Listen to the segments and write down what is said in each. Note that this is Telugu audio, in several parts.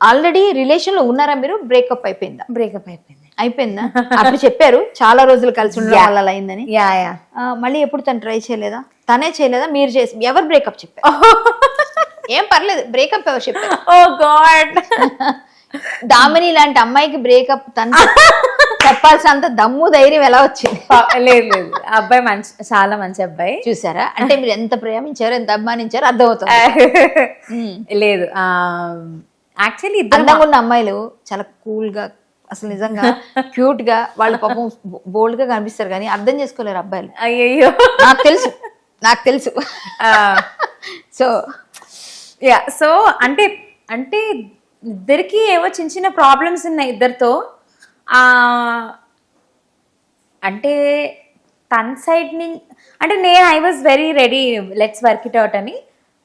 ఆల్రెడీ రిలేషన్ లో ఉన్నారా మీరు? బ్రేకప్ అయిపోయిందా? బ్రేకప్ అయిపోయింది. అయిపోయిందా? అప్పుడు చెప్పారు చాలా రోజులు కలిసి ఉండడం వల్ల అలా అయిందని. Yeah yeah. మళ్ళీ ఎప్పుడు తను ట్రై చేయలేదా? తనే చేయలేదా? మీరు చేసి ఎవరు బ్రేకప్ చెప్పారు? ఏం పర్లేదు, బ్రేకప్ ఎవరు చెప్పారు? ఓ గాడ్. దామిని లాంటి అమ్మాయికి బ్రేకప్ తను చెప్పాల్సినంత దమ్ము ధైర్యం ఎలా వచ్చింది? లేదు లేదు, అబ్బాయి మంచి, చాలా మంచి అబ్బాయి. చూసారా, అంటే మీరు ఎంత ప్రేమించారో ఎంత అభిమానించారో అర్థమవుతుంది. లేదు, యాక్చువల్లీ అందంగా ఉన్న అమ్మాయిలు చాలా కూల్ గా, అసలు నిజంగా క్యూట్ గా, వాళ్ళు పాపం బోల్డ్ గా కనిపిస్తారు కానీ అర్థం చేసుకోలేరు అబ్బాయిలు. అయ్యో, నాకు తెలుసు. సో యా, సో అంటే అంటే ఇద్దరికి ఏవో చిన్న చిన్న ప్రాబ్లమ్స్ ఉన్నాయి ఇద్దరితో. అంటే తన సైడ్ నుంచి అంటే నేను I was very ready, let's work it out అని.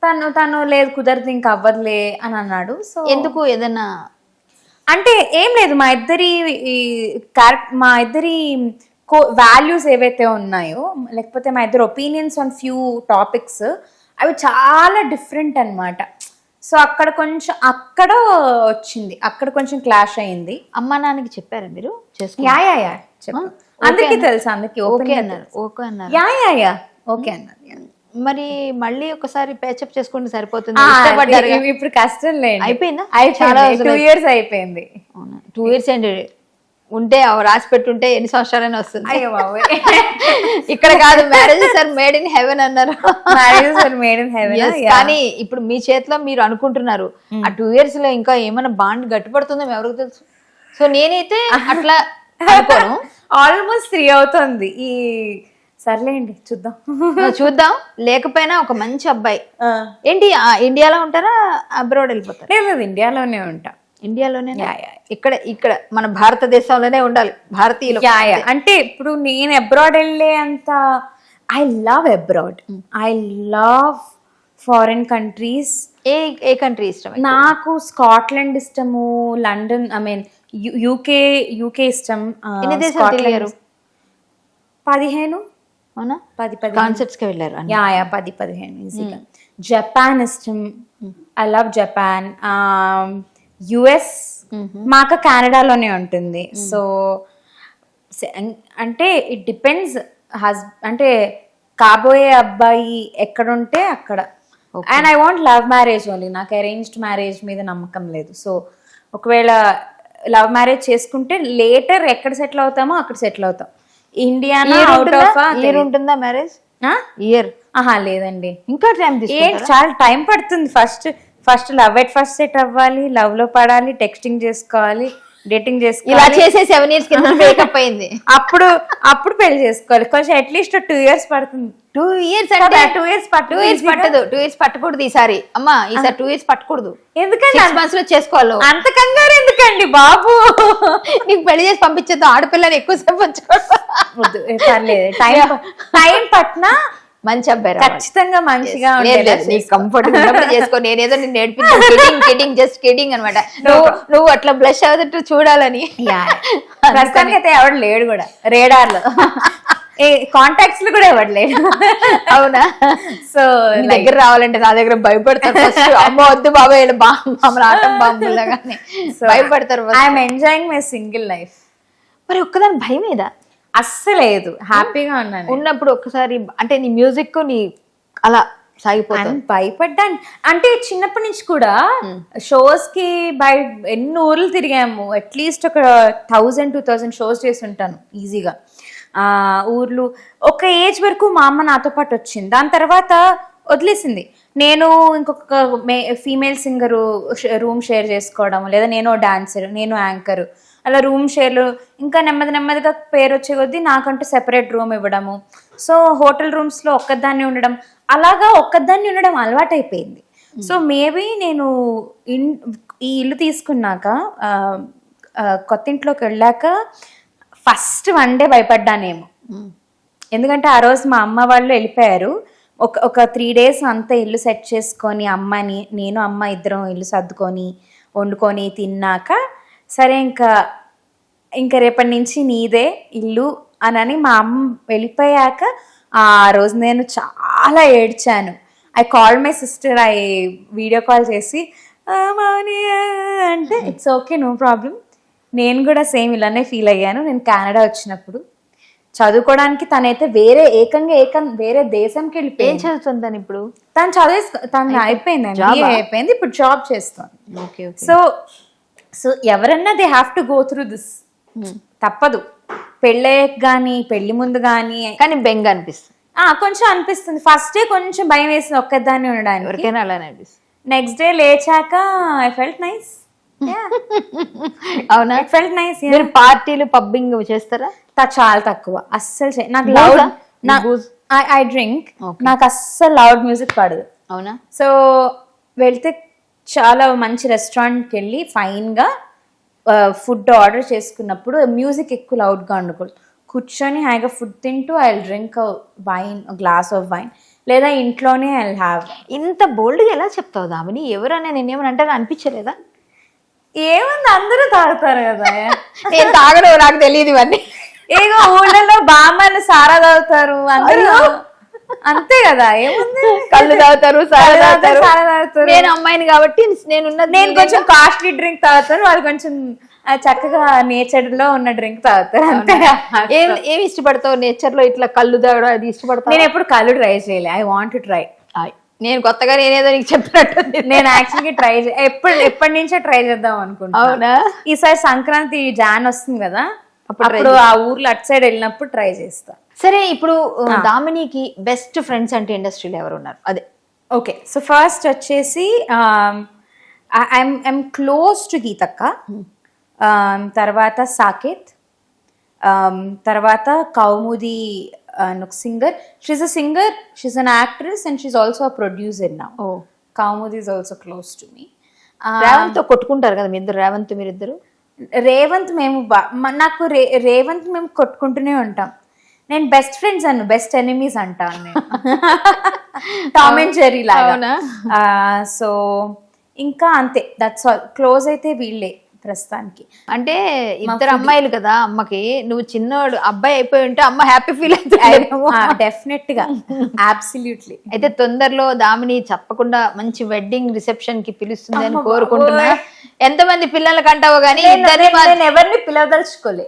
తను లేదు, కుదరదు, ఇంకా అవ్వదులే అని అన్నాడు. సో ఎందుకు, ఏదన్నా అంటే ఏం లేదు, మా ఇద్దరి వాల్యూస్ ఏవైతే ఉన్నాయో, లేకపోతే మా ఇద్దరు ఒపీనియన్స్ ఆన్ ఫ్యూ టాపిక్స్, అవి చాలా డిఫరెంట్ అన్నమాట. సో అక్కడ కొంచెం క్లాష్ అయింది. అమ్మా నాన్నకి చెప్పారా మీరు? యా యా యా, అందరికీ తెలుసు, అందరికి ఓకే అన్నారు. ఓకే అన్నారు. యా యా యా, ఓకే అన్నారు. మరి మళ్ళీ ఒకసారి పేచప్ చేసుకుంటే సరిపోతుంది. ఇష్టపడ్డారు, ఇప్పుడు కష్టం లేదు. అయిపోయిందా? చాలా 2 years అయిపోయింది. 2 years ఏంటి, ఉంటే రాసి పెట్టుంటే ఎన్ని సంవత్సరాలైనా వస్తుంది. అయ్యో బాబోయ్. ఇక్కడ కాదు, marriages are made in heaven అన్నారు. Marriages are made in heaven. కానీ ఇప్పుడు మీ చేతిలో మీరు అనుకుంటున్నారు, ఆ 2 years లో ఇంకా ఏమైనా బాండ్ గట్టిపడుతుందో ఎవరికి తెలుసు. సో నేనైతే అట్లా అనుకోను. ఆల్మోస్ట్ 3 అవుతుంది. ఈ సర్లేండి, చూద్దాం. లేకపోయినా ఒక మంచి అబ్బాయి ఏంటి, ఇండియాలో ఉంటారా అబ్రాడ్ వెళ్ళిపోతారు? లేదు, ఇండియాలోనే ఉంటా. ఇండియాలోనే, ఇక్కడ మన భారతదేశంలోనే ఉండాలి, భారతీయులు. అంటే ఇప్పుడు నేను అబ్రాడ్ వెళ్ళే అంత, I love abroad, I love foreign countries. A country ఇష్టం? నాకు స్కాట్లాండ్ ఇష్టము, లండన్, ఐ మీన్ యూకే ఇష్టం. ఎన్ని దేశాలు తిరిగారు? 15. అవునా, 10 కాన్సెప్ట్స్ కి వెళ్ళారు. యా 10-15 ఈజీగా. జపాన్ ఇష్టం, ఐ లవ్ జపాన్. యుఎస్, మా అక్క కెనడాలోనే ఉంటుంది. సో అంటే ఇట్ డిపెండ్స్, అంటే కాబోయే అబ్బాయి ఎక్కడుంటే అక్కడ. And I want love marriage only, నాకు అరేంజ్డ్ మ్యారేజ్ మీద నమ్మకం లేదు. సో ఒకవేళ లవ్ మ్యారేజ్ చేసుకుంటే లేటర్ ఎక్కడ సెటిల్ అవుతామో అక్కడ సెటిల్ అవుతాం. ఇండియానా, అవుట్ ఆఫ్ ఇయర్ ఉంటుందా మ్యారేజ్? ఇయర్ లేదండి, ఇంకా టైం చాలా టైం పడుతుంది. First love at first set అవ్వాలి, లవ్ లో పడాలి, టెక్స్టింగ్ చేసుకోవాలి, డేటింగ్ చేసుకోవాలి. ఇలా చేసే 7 years కింద బ్రేకప్ అయింది. అప్పుడు పెళ్లి చేసుకోవాలి. కొంచెం అట్లీస్ట్ 2 years పడుతుంది. 2 years అంటే 2 years పట్టదు. 2 years పట్టకూడదు ఈసారి. అమ్మా, ఈసారి 2 years పట్టకూడదు. ఎందుకంటే 6 months లో చేసుకోవాలి. అంత కంగారు ఎందుకండి బాబు? నీకు పెళ్లి చేసి పంపించేద్దాం, ఆడపిల్లని ఎక్కువసేపు ఉంచుకోవద్దు. టైం పట్టినా మంచి అబ్బాయి ఖచ్చితంగా మంచిగా కంఫర్ట్ చేసుకో. నేనేదో నిన్ను నేర్పించాను, కిడింగ్, జస్ట్ కిడింగ్ అనమాట. నువ్వు అట్లా బ్లష్ అవుతూ చూడాలని. ప్రస్తుతానికి అయితే ఎవడు లేడు కూడా రేడార్ లో, కాంటాక్ట్స్ లో కూడా ఎవడు లేడు. అవునా? సో దగ్గర రావాలంటే నా దగ్గర భయపడతారు. అమ్మ వద్దు బాబాయ్, ఆటం బాంబులాగానే భయపడతారు. I'm enjoying my single life. మరి ఒక్కదాని భయం మీద అస్సలేదు, హ్యాపీగా ఉన్నాను. ఉన్నప్పుడు ఒక్కసారి అంటే నీ మ్యూజిక్ నీ అలా సాగిపోతాను. భయపడ్డాను అంటే చిన్నప్పటి నుంచి కూడా షోస్ కి ఎన్ని ఊర్లు తిరిగాము. అట్లీస్ట్ ఒక 1000-2000 షోస్ చేసి ఉంటాను ఈజీగా. ఊర్లు ఒక ఏజ్ వరకు మా అమ్మ నాతో పాటు వచ్చింది. దాని తర్వాత వదిలేసింది. నేను ఇంకొక ఫీమేల్ సింగరు రూమ్ షేర్ చేసుకోవడం, లేదా నేను డాన్సర్, నేను యాంకర్, అలా రూమ్ షేర్లు. ఇంకా నెమ్మదిగా పేరు వచ్చే కొద్దీ నాకంటూ సెపరేట్ రూమ్ ఇవ్వడము. సో హోటల్ రూమ్స్లో ఒక్కదాన్ని ఉండడం, అలాగా ఒక్కదాన్ని ఉండడం అలవాటైపోయింది. సో మేబీ నేను ఈ ఇల్లు తీసుకున్నాక, కొత్త ఇంట్లోకి వెళ్ళాక ఫస్ట్ 1 day భయపడ్డానేమో. ఎందుకంటే ఆ రోజు మా అమ్మ వాళ్ళు వెళ్ళిపోయారు. ఒక 3 days అంతా ఇల్లు సెట్ చేసుకొని, నేను అమ్మ ఇద్దరం ఇల్లు సర్దుకొని వండుకొని తిన్నాక, సరే ఇంకా రేపటి నుంచి నీదే ఇల్లు అని మా అమ్మ వెళ్ళిపోయాక ఆ రోజు నేను చాలా ఏడ్చాను. I call my sister, video call చేసి అంటే ఇట్స్ ఓకే, నో ప్రాబ్లం. నేను కూడా సేమ్ ఇలానే ఫీల్ అయ్యాను. నేను కెనడా వచ్చినప్పుడు చదువుకోవడానికి తనైతే వేరే దేశంకి ఏం వెళ్ళిపోయింది. చదువుతుంది తను ఇప్పుడు? తను అయిపోయింది, MBA అయిపోయింది, ఇప్పుడు జాబ్ చేస్తాను. Okay okay. సో ఎవరన్నా they have to go through this, తప్పదు. పెళ్ళయ్యాక కానీ పెళ్లి ముందు కానీ కానీ బెంగ అనిపిస్తుంది, కొంచెం అనిపిస్తుంది. ఫస్ట్ డే కొంచెం భయం వేసింది ఒక్కదాన్ని ఉండడానికి, ఎవరికైనా అలానే అనిపిస్తుంది. నెక్స్ట్ డే లేచాక ఐ ఫెల్ట్ నైస్. అవునా? I felt nice. మీరు పార్టీలు పబ్బింగ్ చేస్తారా? చాలా తక్కువ, అస్సలు నాకు లౌడ్, ఐ డ్రింక్, నాకు అస్సలు లౌడ్ మ్యూజిక్ పడదు. అవునా? సో వెళ్తే చాలా మంచి రెస్టారెంట్కి వెళ్ళి ఫైన్గా ఫుడ్ ఆర్డర్ చేసుకున్నప్పుడు మ్యూజిక్ ఎక్కువ లౌడ్గా ఉండకూడదు. కూర్చొని హాయిగా ఫుడ్ తింటూ I drink wine, glass of wine, లేదా ఇంట్లోనే ఐ హ్యావ్. ఇంత బోల్డ్గా ఎలా చెప్తావు దామిని? ఎవరైనా నేనేమని అంటారా అనిపించలేదా? ఏముంది, అందరూ తాగుతారు కదా. నేను తాగడం, నాకు తెలియదు ఇవన్నీ. ఏగో ఊళ్ళలో బామ్మలు సారా తాగుతారు అందరూ, అంతే కదా. ఏముంది, కళ్ళు తాగుతారు, సారా తాగుతారు. నేను అమ్మాయిని కాబట్టి నేను కొంచెం కాస్ట్లీ డ్రింక్ తాగుతాను, వాళ్ళు కొంచెం చక్కగా నేచర్ లో ఉన్న డ్రింక్ తాగుతారు, అంతే. ఏమి ఇష్టపడతావు నేచర్ లో? ఇట్లా కళ్ళు తాగడం అది ఇష్టపడతావు? నేను ఎప్పుడు కళ్ళు ట్రై చేయలే, ఐ వాంట్ టు ట్రై. నేను కొత్తగా నేనేదో నీకు చెప్పినట్టు నేను యాక్చువల్గా ట్రై ఎప్పటి నుంచో ట్రై చేద్దాం అనుకుంటా. అవునా? ఈసారి సంక్రాంతి జాన్ వస్తుంది కదా, అప్పుడు ఆ ఊర్లో అటు సైడ్ వెళ్ళినప్పుడు ట్రై చేస్తా. సరే, ఇప్పుడు దామినికి బెస్ట్ ఫ్రెండ్స్ అంటే ఇండస్ట్రీలో ఎవరు ఉన్నారు? అదే. ఓకే, సో ఫస్ట్ వచ్చేసి ఐఎమ్ క్లోజ్ టు గీతక్క, తర్వాత సాకేత్, తర్వాత కౌముది ఒక singer. She's a singer, she's an actress and she's also a producer now. Kaumudi is also close to me. Revanth తో కొట్టుకుంటారు కదా మీ ఇద్దరు? రేవంత్ మీరిద్దరు? రేవంత్ మేము నాకు రేవంత్ మేము కొట్టుకుంటూనే ఉంటాం. నేను బెస్ట్ ఫ్రెండ్స్ అన్ను, బెస్ట్ ఎనిమీస్ అంటాను నేను, టామ్ అండ్ జెర్రీ లాగా. సో ఇంకా అంతే, దట్స్ ఆల్. క్లోజ్ అయితే వీళ్ళే ప్రస్తుతానికి. అంటే ఇద్దరు అమ్మాయిలు కదా అమ్మకి, నువ్వు చిన్నోడు అబ్బాయి అయిపోయి ఉంటే అమ్మ హ్యాపీ ఫీల్ అవుతుంది. డెఫినెట్ గా, అబ్సల్యూట్లీ. అయితే తొందరలో దామిని తప్పకుండా మంచి వెడ్డింగ్ రిసెప్షన్ కి పిలుస్తుంది అని కోరుకుంటున్నా. ఎంతమంది పిల్లలు కంటావో గానీ ఎవరిని పిలవదలుచుకోలే.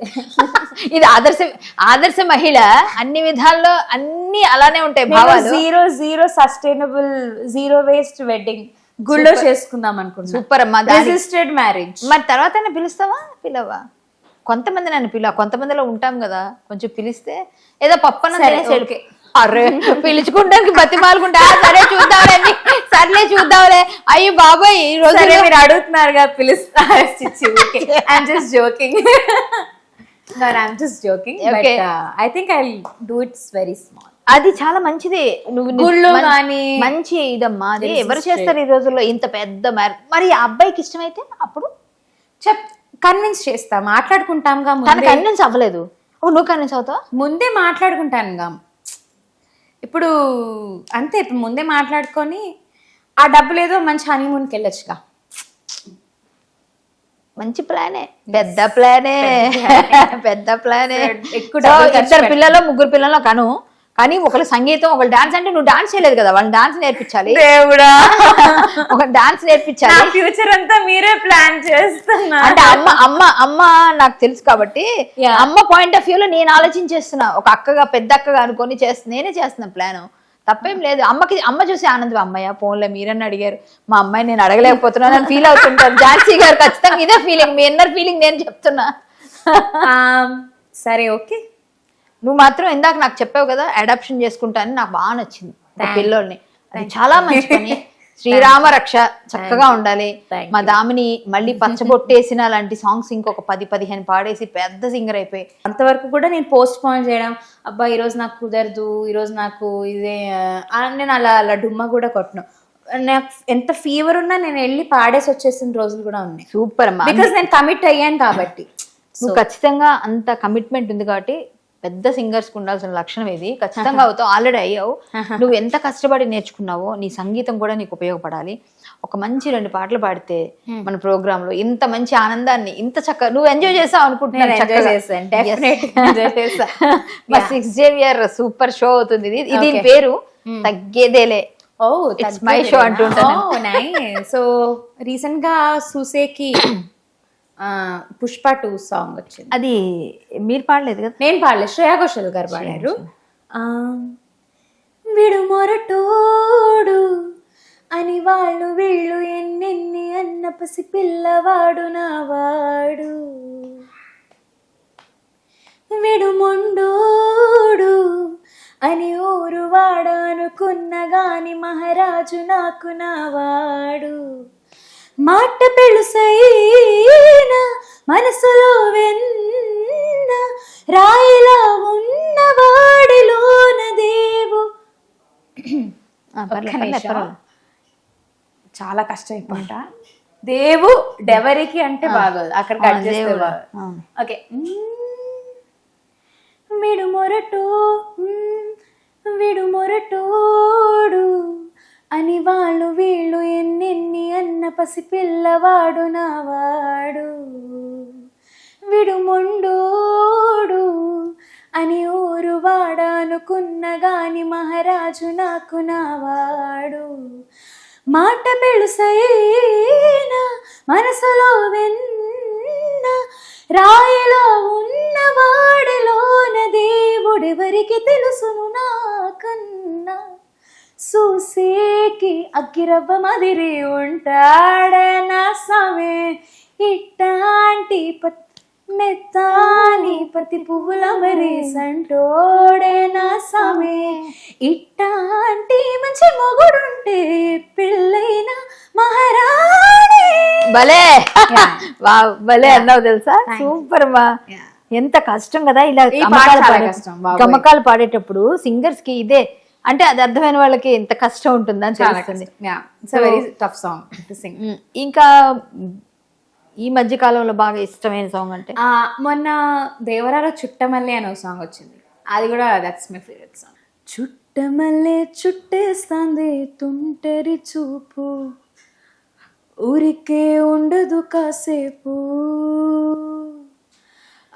ఇది ఆదర్శ మహిళ, అన్ని విధాల్లో అన్ని అలానే ఉంటాయి భావాలు. Zero sustainable, zero waste wedding గుళ్ళో చేసుకుందాం అనుకుంటున్నా. సూపర్ అమ్మా. Registered marriage. మరి తర్వాత పిలుస్తావా? పిలవా? కొంతమంది నన్ను కొంతమందిలో ఉంటాం కదా, కొంచెం పిలిస్తే ఏదో పప్పన అరే పిలుచుకుంటానికి బతిమాలుకుంటా. సరే చూద్దాంలే, సర్లే చూద్దాంలే. అయ్యి బాబాయ్, ఈ రోజు మీరు అడుగుతున్నారుగా పిలుస్తా. I'm just joking. No, I'm just joking. Okay. But I think I'll do it very small. అది చాలా మంచిది. నువ్వు గుళ్ళు కానీ మంచి ఇదమ్మా. అది ఎవరు చేస్తారు ఈ రోజుల్లో ఇంత పెద్ద మరి ఆ అబ్బాయికి ఇష్టమైతే అప్పుడు కన్విన్స్ చేస్తా, మాట్లాడుకుంటాంగా. కన్విన్స్ అవ్వలేదు, నువ్వు కన్విన్స్ అవుతావా? ముందే మాట్లాడుకుంటానుగా. ఇప్పుడు అంతే, ఇప్పుడు ముందే మాట్లాడుకొని ఆ డబ్బులు ఏదో మంచి హనీమూన్కి వెళ్ళొచ్చుగా. మంచి ప్లానే, పెద్ద ప్లానే, పెద్ద ప్లానే. ఇద్దరు పిల్లలు ముగ్గురు పిల్లలు కను, కానీ ఒకళ్ళు సంగీతం, ఒకళ్ళు డాన్స్. అంటే నువ్వు డాన్స్ చేయలేదు కదా, వాళ్ళని డాన్స్ నేర్పించాలి. దేవుడా, ఒక డాన్స్ నేర్పించాలి. ఫ్యూచర్ అంతా మీరే ప్లాన్ చేస్తున్నా. అంటే అమ్మ నాకు తెలుసు కాబట్టి అమ్మ పాయింట్ ఆఫ్ వ్యూలో నేను ఆలోచించేస్తున్నా. ఒక అక్కగా, పెద్ద అక్కగా అనుకొని నేనే చేస్తున్నా ప్లాన్. తప్పేం లేదు. అమ్మ చూసి ఆనందం, అమ్మయ్య ఫోన్లో మీరన్నా అడిగారు, మా అమ్మాయి నేను అడగలేకపోతున్నాను అని ఫీల్ అవుతుంటాను. ఝాన్సీ గారు ఖచ్చితంగా ఇదే ఫీలింగ్, మీ ఇన్నర్ ఫీలింగ్ నేను చెప్తున్నా. సరే ఓకే. నువ్వు మాత్రం ఇందాక నాకు చెప్పావు కదా అడాప్షన్ చేసుకుంటానని, నాకు బాగా నచ్చింది పిల్లోల్ని. అది చాలా మంచి పని. శ్రీరామ రక్ష చక్కగా ఉండాలి. మా దామిని మళ్ళీ పచ్చబొట్టేసిన లాంటి సాంగ్స్ ఇంకొక 10-15 పాడేసి పెద్ద సింగర్ అయిపోయి. అంతవరకు కూడా నేను పోస్ట్ పోన్ చేయడం, అబ్బా ఈరోజు నాకు కుదరదు, ఈరోజు నాకు ఇదే, నేను అలా డుమ్మ కూడా కొట్టను. నాకు ఎంత ఫీవర్ ఉన్నా నేను వెళ్ళి పాడేసి వచ్చేసిన రోజులు కూడా ఉన్నాయి. సూపర్ అమ్మా, బికాస్ నేను కమిట్ అయ్యాను కాబట్టి. నువ్వు ఖచ్చితంగా అంత కమిట్మెంట్ ఉంది కాబట్టి పెద్ద సింగర్స్ కు ఉండాల్సిన లక్షణం ఇది. ఖచ్చితంగా అవుతావు, ఆల్రెడీ అయ్యావు. నువ్వు ఎంత కష్టపడి నేర్చుకున్నావో నీ సంగీతం కూడా నీకు ఉపయోగపడాలి. ఒక మంచి 2 పాటలు పాడితే మన ప్రోగ్రామ్ లో ఇంత మంచి ఆనందాన్ని, ఇంత చక్కగా నువ్వు ఎంజాయ్ చేసావు అనుకుంటున్నాను. 6 Xavier సూపర్ షో అవుతుంది. ఇది పేరు తగ్గేదేలే. ఓ It's my show అంటుంటాను. సో రీసెంట్ గా సుసేకి పుష్ప 2 సాంగ్ వచ్చింది. అది మీరు పాడలేదు కదా? నేను పాడలేదు, శ్రేయా ఘోషల్ గారు పాడారు. విడు మొరటోడు అని వాళ్ళు వీళ్ళు ఎన్నెన్ని అన్న పసి పిల్లవాడు నావాడు, విడు మొండోడు అని ఊరు వాడు అనుకున్న గాని మహారాజు నాకు నావాడు, మాట పెళుసైనా మనసులో వెన్న రాయిలా ఉన్నవాడిలోన దేవు. చాలా కష్టం ఈ పాట. దేవు డెవరికి అంటే బాగోదు, అక్కడ కట్ చేస్తే ఓకే. విడు మొరటోడు అని వాళ్ళు వీళ్ళు ఎన్నెన్ని అన్న పసి పిల్లవాడు నావాడు, విడు మొండోడు అని ఊరు వాడు అనుకున్న గాని మహారాజు నాకు నావాడు, మాట పెళుసైనా మనసులో వెన్న రాయిలో ఉన్నవాడిలోన దేవుడెవరికి తెలుసును నాకన్నా, సూసేకి అగ్గిరవ్వ మదిరి ఉంటాడనా సమే, ఇట్టాంటి మెత్తాని పతి పువ్వుల మరి సంటోడే నా సమే, ఇట్టాంటి మంచి మొగుడుంటే పిల్లైన మహారాణి. భలే భలే అన్నావు తెలుసా, సూపర్ మా. ఎంత కష్టం కదా ఇలా గమకాలు పాడేటప్పుడు సింగర్స్ కి. ఇదే అంటే అది అర్థమైన వాళ్ళకి ఎంత కష్టం ఉంటుందని తెలుస్తుంది. ఇంకా ఈ మధ్య కాలంలో బాగా ఇష్టమైన సాంగ్ అంటే మొన్న దేవరాలో చుట్టమల్లె అనే సాంగ్ వచ్చింది, అది కూడా దట్స్ మై ఫేవరెట్ సాంగ్. చుట్టమల్లె చుట్టేస్తాంది తుంటరి చూపు, ఊరికే ఉండదు కాసేపు,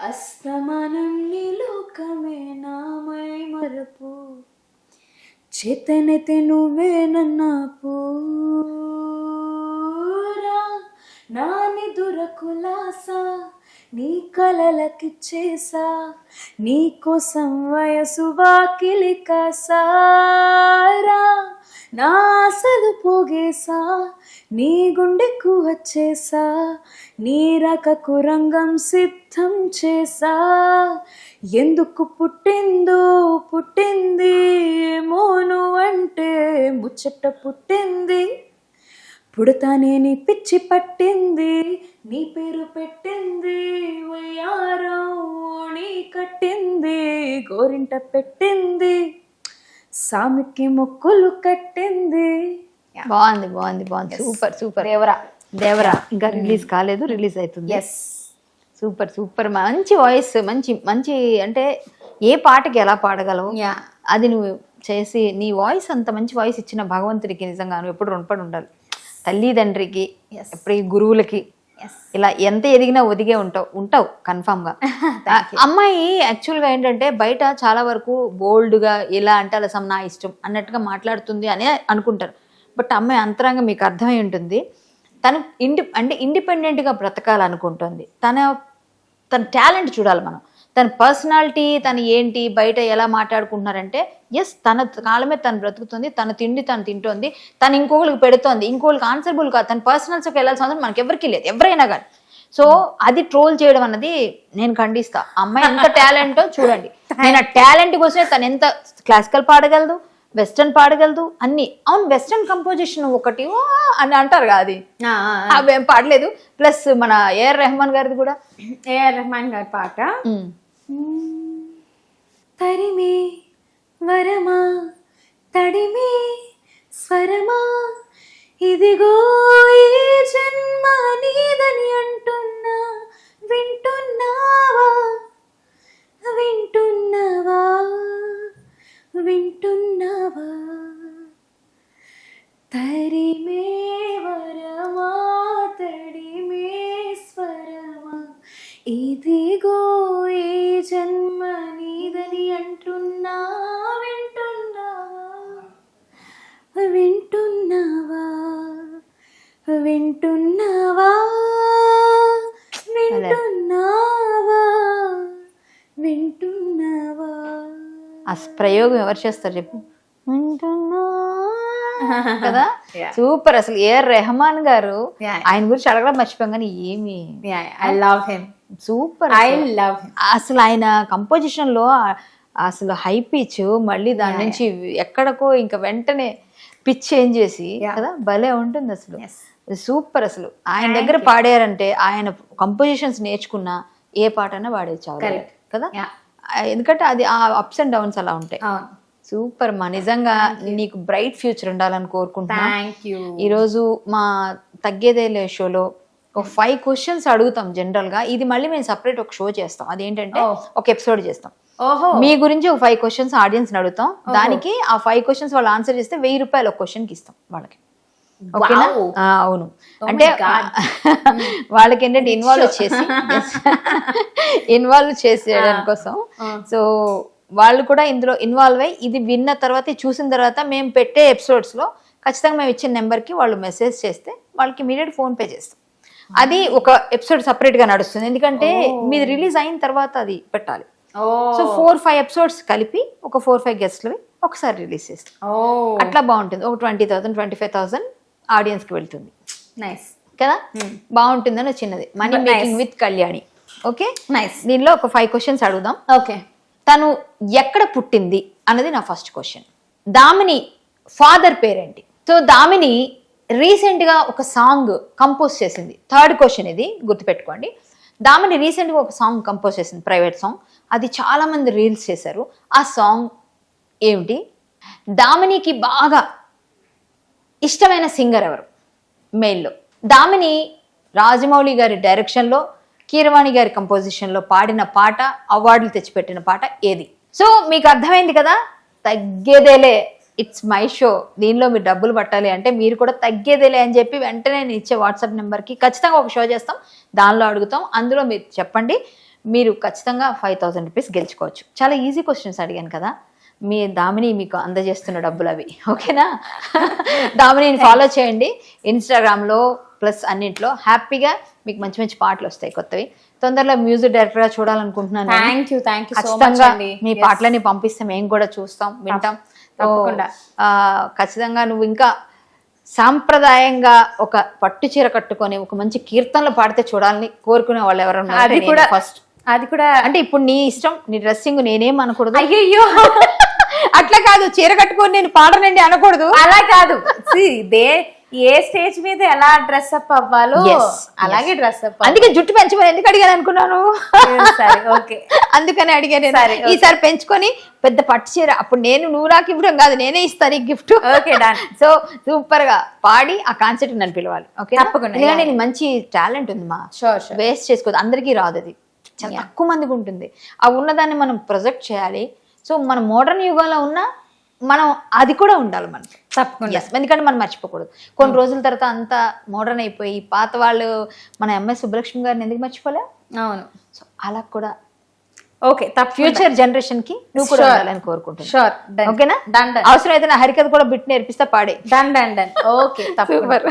అస్తమానం నీ లోకమే నామై మరపు, చేతనైతే నువ్వే నన్నా పూరా, నాని దురకులాసా నీ కలలకిచ్చేసా, నీ కోసం వయసు వాకిలి కాసారా, నా ఆశలు పోగేసా నీ గుండెకు వచ్చేసా, నీ రకకు రంగం సిద్ధం చేసా, ఎందుకు పుట్టిందో పుట్టింది మోను అంటే ముచ్చట పుట్టింది, పుడతానే నీ పిచ్చి పట్టింది, నీ పేరు పెట్టింది వయ్యారం నీ కట్టింది, గోరింట పెట్టింది సామికి మొక్కులు కట్టింది. బాగుంది బాగుంది బాగుంది, సూపర్ సూపర్. దేవరా ఇంకా రిలీజ్ కాలేదు, రిలీజ్ అవుతుంది. Yes, super super. మంచి వాయిస్, మంచి మంచి అంటే ఏ పాటకి ఎలా పాడగలవు అది నువ్వు చేసి, నీ వాయిస్ అంత మంచి వాయిస్ ఇచ్చిన భగవంతుడికి నిజంగా నువ్వు ఎప్పుడు రుణపడి ఉండాలి. తల్లిదండ్రికి, ఎప్పుడు ఈ గురువులకి, ఇలా ఎంత ఎదిగినా ఒదిగే ఉంటావు కన్ఫామ్గా. అమ్మాయి యాక్చువల్గా ఏంటంటే బయట చాలా వరకు బోల్డ్గా ఇలా అంటే అలా నా ఇష్టం అన్నట్టుగా మాట్లాడుతుంది అని అనుకుంటారు. బట్ అమ్మాయి అంతరంగా మీకు అర్థమై ఉంటుంది, తను ఇండిపెండెంట్గా బ్రతకాలనుకుంటుంది. తన టాలెంట్ చూడాలి మనం, తన పర్సనాలిటీ, తను ఏంటి, బయట ఎలా మాట్లాడుకుంటున్నారంటే ఎస్ తన కాలమే తను బ్రతుకుతుంది, తన తిండి తను తింటోంది, తను ఇంకొకరికి పెడుతోంది, ఇంకొకరికి ఆన్సర్బుల్ కాదు. తన పర్సనల్స్కి వెళ్ళాల్సిన అవసరం మనకి ఎవరికి లేదు, ఎవరైనా కానీ. సో అది ట్రోల్ చేయడం అన్నది నేను ఖండిస్తా. అమ్మాయి ఎంత టాలెంటో చూడండి. నేను ఆ టాలెంట్ కోసమే తను ఎంత క్లాసికల్ పాడగలదు, వెస్టర్న్ పాడగలదు అన్ని. అవును, వెస్టర్న్ కంపోజిషన్ ఒకటి అని అంటారు కదా, అది అవేం పాడలేదు. ప్లస్ మన ఏఆర్ రెహమాన్ గారిది కూడా, ఏఆర్ రెహమాన్ గారి పాట తరిమే వరమా తడిమే స్వరమా ఇదిగో ఈ జన్మ నీదని అంటున్నా, వింటున్నావా వింటున్నావా వింటున్నావా, తరిమే వరమా తడిమే స్వరమా ఇదిగో ఈ జన్మ నీదని అంటున్నా, వింటున్నావా ప్రయోగం ఎవరు చేస్తారు చెప్పు కదా Yeah. సూపర్. అసలు ఏఆర్ రెహమాన్ గారు Yeah. ఆయన గురించి అడగడం మర్చిపోయాం కానీ ఏమి I love him, super. I love him. అసలు ఆయన కంపోజిషన్ లో అసలు హై పిచ్ మళ్ళీ దాని నుంచి ఎక్కడికో ఇంకా వెంటనే పిచ్ చేంజ్ చేసి కదా భలే ఉంటుంది అసలు. సూపర్. అసలు ఆయన దగ్గర పాడారంటే ఆయన కంపోజిషన్స్ నేర్చుకున్న ఏ పాటైనా పాడేది చాలా కదా, ఎందుకంటే అది ఆ అప్స్ అండ్ డౌన్స్ అలా ఉంటాయి. సూపర్ మా, నిజంగా నీకు బ్రైట్ ఫ్యూచర్ ఉండాలని కోరుకుంటున్నా. ఈరోజు మా తగ్గేదేలే షోలో ఒక 5 క్వశ్చన్స్ అడుగుతాం జనరల్ గా. ఇది మళ్ళీ మేము సపరేట్ ఒక షో చేస్తాం, అదేంటంటే ఒక ఎపిసోడ్ చేస్తాం. మీ గురించి ఒక 5 క్వశ్చన్స్ ఆడియన్స్ అడుగుతాం, దానికి ఆ 5 క్వశ్చన్స్ వాళ్ళు ఆన్సర్ చేస్తే 1000 రూపాయలు ఒక క్వశ్చన్ కి ఇస్తాం వాళ్ళకి. ఓకేనా? అవును. అంటే వాళ్ళకి ఏంటంటే ఇన్వాల్వ్ చేసేయడం కోసం. సో వాళ్ళు కూడా ఇందులో ఇన్వాల్వ్ అయ్యి ఇది విన్న తర్వాత చూసిన తర్వాత మేము పెట్టే ఎపిసోడ్స్ లో ఖచ్చితంగా మేము ఇచ్చిన నెంబర్ కి వాళ్ళు మెసేజ్ చేస్తే వాళ్ళకి ఇమీడియట్ ఫోన్ పే చేస్తాం. అది ఒక ఎపిసోడ్ సపరేట్ గా నడుస్తుంది, ఎందుకంటే మీది రిలీజ్ అయిన తర్వాత అది పెట్టాలి. సో 4-5 ఎపిసోడ్స్ కలిపి ఒక 4-5 గెస్ట్లవి ఒకసారి రిలీజ్ చేస్తాం. అట్లా బాగుంటుంది. ఒక 20,000-25,000 ఆడియన్స్ కి వెళ్తుంది కదా, బాగుంటుందని చిన్నది money making with Kalyani. Okay nice. దీనిలో ఒక 5 క్వశ్చన్స్ అడుగుదాం. ఓకే, తను ఎక్కడ పుట్టింది అన్నది నా ఫస్ట్ క్వశ్చన్. దామిని ఫాదర్ పేరేంటి? సో దామిని రీసెంట్ గా ఒక సాంగ్ కంపోజ్ చేసింది. థర్డ్ క్వశ్చన్ ఇది, గుర్తుపెట్టుకోండి. దామిని రీసెంట్ గా ఒక సాంగ్ కంపోజ్ చేసింది, ప్రైవేట్ సాంగ్. అది చాలా మంది రీల్స్ చేశారు. ఆ సాంగ్ ఏమిటి? దామినికి బాగా ఇష్టమైన సింగర్ ఎవరు మెయిల్లో? దామిని రాజమౌళి గారి డైరెక్షన్ లో, కీరవాణి గారి కంపోజిషన్ లో పాడిన పాట, అవార్డులు తెచ్చిపెట్టిన పాట ఏది? సో మీకు అర్థమైంది కదా, తగ్గేదేలే ఇట్స్ మై షో. దీనిలో మీరు డబ్బులు పట్టాలి అంటే మీరు కూడా తగ్గేదేలే అని చెప్పి వెంటనే నేను ఇచ్చే వాట్సాప్ నెంబర్కి ఖచ్చితంగా ఒక షో చేస్తాం, దానిలో అడుగుతాం. అందులో మీరు చెప్పండి, మీరు ఖచ్చితంగా 5,000 రూపీస్ గెలుచుకోవచ్చు. చాలా ఈజీ క్వశ్చన్స్ అడిగాను కదా, మీ దామిని మీకు అందజేస్తున్న డబ్బులు అవి. ఓకేనా? దామినిని ఫాలో చేయండి ఇన్స్టాగ్రామ్లో ప్లస్ అన్నింటిలో. హ్యాపీగా మీకు మంచి మంచి పాటలు వస్తాయి కొత్తవి. తొందరలో మ్యూజిక్ డైరెక్టర్ గా చూడాలనుకుంటున్నాను. ఖచ్చితంగా మీ పాటలని పంపిస్తే మేము కూడా చూస్తాం, వింటాం. ఖచ్చితంగా నువ్వు ఇంకా సాంప్రదాయంగా ఒక పట్టు చీర కట్టుకొని ఒక మంచి కీర్తనలు పాడితే చూడాలని కోరుకునే వాళ్ళు ఎవరన్నా ఫస్ట్. అది కూడా అంటే ఇప్పుడు నీ ఇష్టం, నీ డ్రెస్సింగ్ నేనేం అనకూడదు. అయ్యో అట్లా కాదు, చీర కట్టుకొని నేను పాడనండి అనకూడదు. అలా కాదు, ఏ స్టేజ్ మీద ఎలా డ్రెస్ అప్ అవ్వాలో అలాగే డ్రెస్ అప్. అందుకే జుట్టు పెంచమని ఎందుకు అడిగాను అనుకున్నాను, అందుకని అడిగాను. ఈసారి పెంచుకొని పెద్ద పట్టు చీర, అప్పుడు నువ్వు నాకు ఇవ్వడం కాదు, నేనే ఇస్తాను ఈ gift. Okay done. So super గా పాడి ఆ కాన్సెప్ట్ నన్ను పిలవాలి. ఓకే తప్పకుండా. ఎందుకంటే మంచి టాలెంట్ ఉంది మా, వేస్ట్ చేసుకోవద్దు. అందరికీ రాదు, అది చాలా తక్కువ మందికి ఉంటుంది. ఆ ఉన్నదాన్ని మనం ప్రొజెక్ట్ చేయాలి. సో మన మోడర్న్ యుగంలో ఉన్న మనం అది కూడా ఉండాలి మనకి తప్పకుండా. ఎందుకంటే మనం మర్చిపోకూడదు. కొన్ని రోజుల తర్వాత అంతా మోడర్న్ అయిపోయి పాత వాళ్ళు, మన ఎంఎస్ సుబ్బలక్ష్మి గారిని ఎందుకు మర్చిపోలే? అవును. సో అలా కూడా ఓకే, ఫ్యూచర్ జనరేషన్ కి నువ్వు కూడా ఉండాలని కోరుకుంటున్నాను. ఓకేనా? అవసరం అయితే నా హరికథ కూడా బిట్ నేర్పిస్తా, పాడే. Okay super.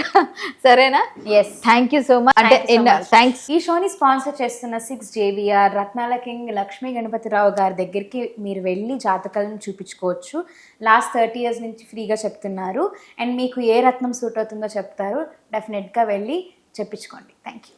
సరేనా? Thank you so much. అంటే థ్యాంక్స్. ఈ షోని స్పాన్సర్ చేస్తున్న 6 JVR రత్నాల కింగ్ లక్ష్మీ గణపతిరావు గారి దగ్గరికి మీరు వెళ్ళి జాతకాలను చూపించుకోవచ్చు. లాస్ట్ 30 years నుంచి ఫ్రీగా చెప్తున్నారు. అండ్ మీకు ఏ రత్నం సూట్ అవుతుందో చెప్తారు. డెఫినెట్గా వెళ్ళి చెప్పించుకోండి. Thank you.